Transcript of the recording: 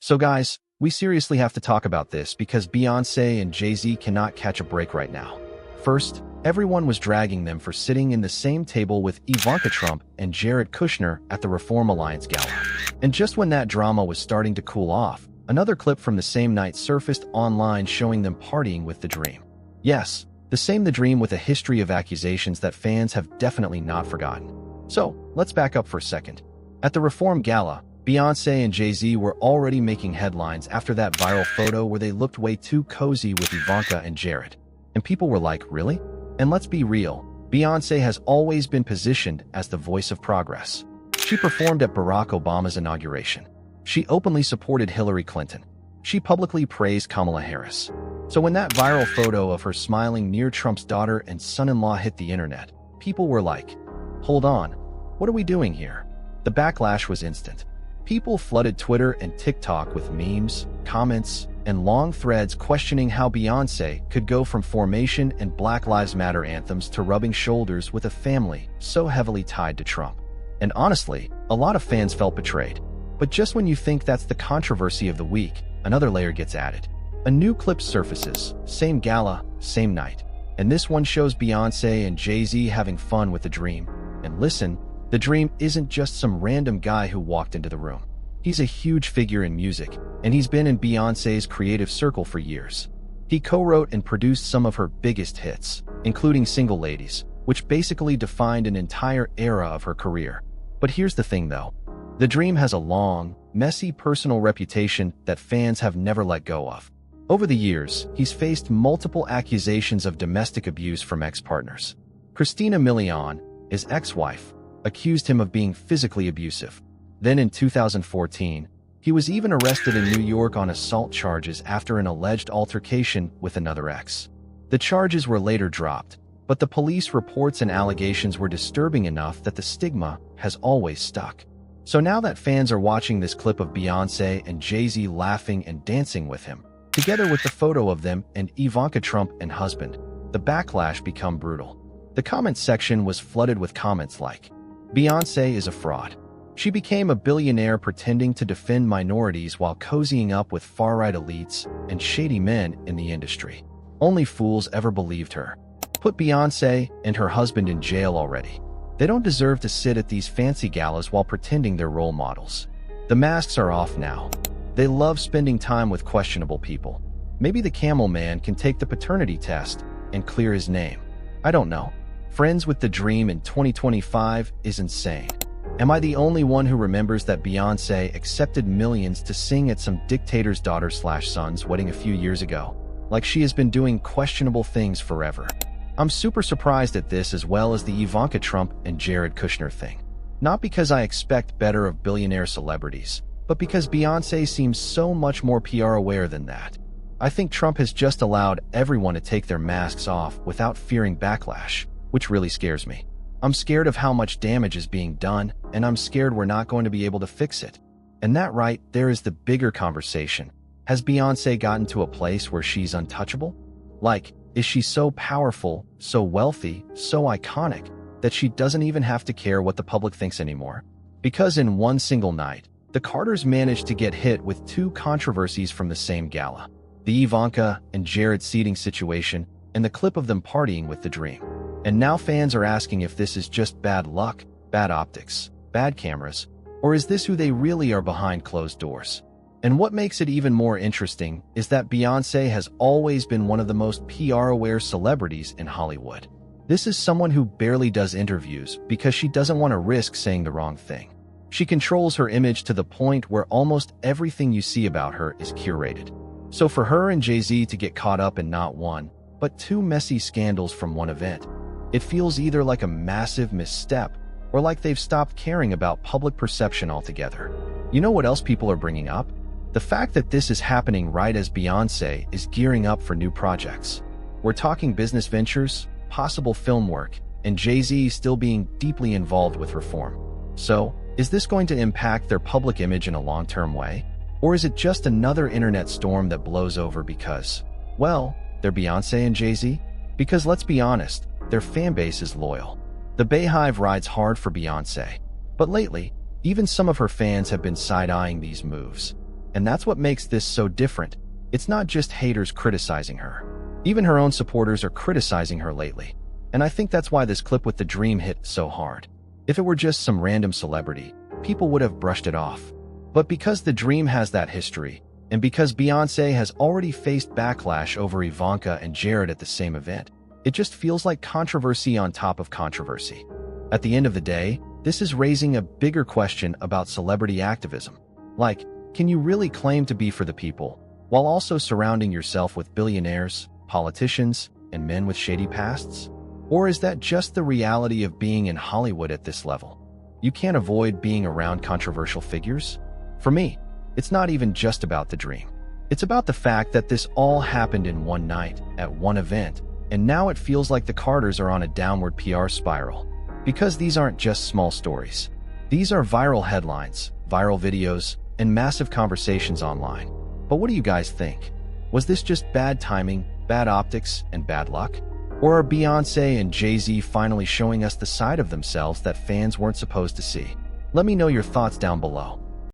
So guys, we seriously have to talk about this because Beyoncé and Jay-Z cannot catch a break right now. First, everyone was dragging them for sitting in the same table with Ivanka Trump and Jared Kushner at the REFORM Alliance Gala. And just when that drama was starting to cool off, another clip from the same night surfaced online showing them partying with The Dream. Yes, The Dream with a history of accusations that fans have definitely not forgotten. So, let's back up for a second. At the REFORM Gala, Beyoncé and Jay-Z were already making headlines after that viral photo where they looked way too cozy with Ivanka and Jared. And people were like, really? And let's be real, Beyoncé has always been positioned as the voice of progress. She performed at Barack Obama's inauguration. She openly supported Hillary Clinton. She publicly praised Kamala Harris. So when that viral photo of her smiling near Trump's daughter and son-in-law hit the internet, people were like, hold on, what are we doing here? The backlash was instant. People flooded Twitter and TikTok with memes, comments, and long threads questioning how Beyoncé could go from Formation and Black Lives Matter anthems to rubbing shoulders with a family so heavily tied to Trump. And honestly, a lot of fans felt betrayed. But just when you think that's the controversy of the week, another layer gets added. A new clip surfaces, same gala, same night. And this one shows Beyoncé and Jay-Z having fun with The Dream. And listen, The Dream isn't just some random guy who walked into the room. He's a huge figure in music, and he's been in Beyoncé's creative circle for years. He co-wrote and produced some of her biggest hits, including Single Ladies, which basically defined an entire era of her career. But here's the thing though. The Dream has a long, messy personal reputation that fans have never let go of. Over the years, he's faced multiple accusations of domestic abuse from ex-partners. Christina Milian, his ex-wife, accused him of being physically abusive. Then in 2014, he was even arrested in New York on assault charges after an alleged altercation with another ex. The charges were later dropped, but the police reports and allegations were disturbing enough that the stigma has always stuck. So now that fans are watching this clip of Beyoncé and Jay-Z laughing and dancing with him, together with the photo of them and Ivanka Trump and husband, the backlash became brutal. The comments section was flooded with comments like, Beyoncé is a fraud. She became a billionaire pretending to defend minorities while cozying up with far-right elites and shady men in the industry. Only fools ever believed her. Put Beyoncé and her husband in jail already. They don't deserve to sit at these fancy galas while pretending they're role models. The masks are off now. They love spending time with questionable people. Maybe the camel man can take the paternity test and clear his name. I don't know. Friends with The Dream in 2025 is insane. Am I the only one who remembers that Beyoncé accepted millions to sing at some dictator's daughter/son's wedding a few years ago? Like she has been doing questionable things forever. I'm super surprised at this as well as the Ivanka Trump and Jared Kushner thing. Not because I expect better of billionaire celebrities, but because Beyoncé seems so much more PR aware than that. I think Trump has just allowed everyone to take their masks off without fearing backlash, which really scares me. I'm scared of how much damage is being done, and I'm scared we're not going to be able to fix it. And that right there is the bigger conversation. Has Beyoncé gotten to a place where she's untouchable? Like, is she so powerful, so wealthy, so iconic, that she doesn't even have to care what the public thinks anymore? Because in one single night, the Carters managed to get hit with two controversies from the same gala. The Ivanka and Jared seating situation, and the clip of them partying with The Dream. And now fans are asking if this is just bad luck, bad optics, bad cameras, or is this who they really are behind closed doors? And what makes it even more interesting is that Beyoncé has always been one of the most PR-aware celebrities in Hollywood. This is someone who barely does interviews because she doesn't want to risk saying the wrong thing. She controls her image to the point where almost everything you see about her is curated. So for her and Jay-Z to get caught up in not one, but two messy scandals from one event, it feels either like a massive misstep or like they've stopped caring about public perception altogether. You know what else people are bringing up? The fact that this is happening right as Beyoncé is gearing up for new projects. We're talking business ventures, possible film work, and Jay-Z still being deeply involved with reform. So, is this going to impact their public image in a long-term way? Or is it just another internet storm that blows over because, well, they're Beyoncé and Jay-Z? Because let's be honest, their fan base is loyal. The Bayhive rides hard for Beyoncé. But lately, even some of her fans have been side-eyeing these moves. And that's what makes this so different. It's not just haters criticizing her. Even her own supporters are criticizing her lately. And I think that's why this clip with the dream hit so hard. If it were just some random celebrity, people would have brushed it off. But because the dream has that history, and because Beyoncé has already faced backlash over Ivanka and Jared at the same event, it just feels like controversy on top of controversy. At the end of the day, this is raising a bigger question about celebrity activism. Like, can you really claim to be for the people, while also surrounding yourself with billionaires, politicians, and men with shady pasts? Or is that just the reality of being in Hollywood at this level? You can't avoid being around controversial figures? For me, it's not even just about the dream. It's about the fact that this all happened in one night, at one event, and now it feels like the Carters are on a downward PR spiral. Because these aren't just small stories. These are viral headlines, viral videos, and massive conversations online. But what do you guys think? Was this just bad timing, bad optics, and bad luck? Or are Beyoncé and Jay-Z finally showing us the side of themselves that fans weren't supposed to see? Let me know your thoughts down below.